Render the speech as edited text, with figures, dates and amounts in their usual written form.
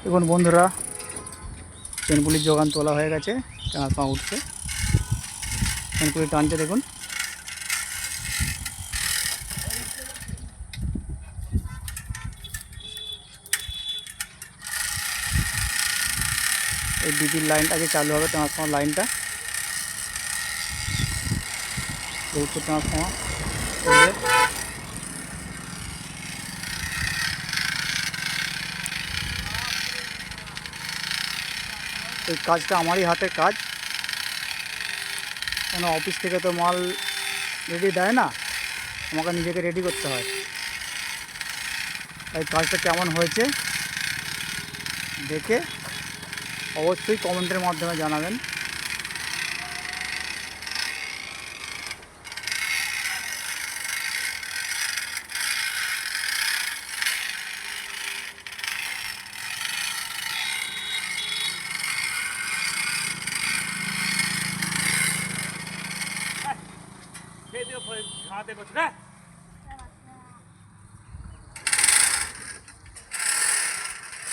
দেখুন বন্ধুরা, চেনপুলির যোগান তোলা হয়ে গেছে, ট্রান্সফর্মার উঠছে, চেনপুলি টানছে। দেখুন এই ডিপির লাইনটা আগে চালু হবে, ট্রান্সফর্মার লাইনটা উঠছে, ট্রান্সফর্মার উঠবে। এই কাজটা আমারই হাতের কাজ, কেন অফিস থেকে তো মাল রেডি দেয় না, আমাকে নিজেকে রেডি করতে হয়। এই কাজটা কেমন হয়েছে দেখে অবশ্যই কমেন্টের মাধ্যমে জানাবেন। খেয়ে দিয়ে ঝাঁতে করছে না।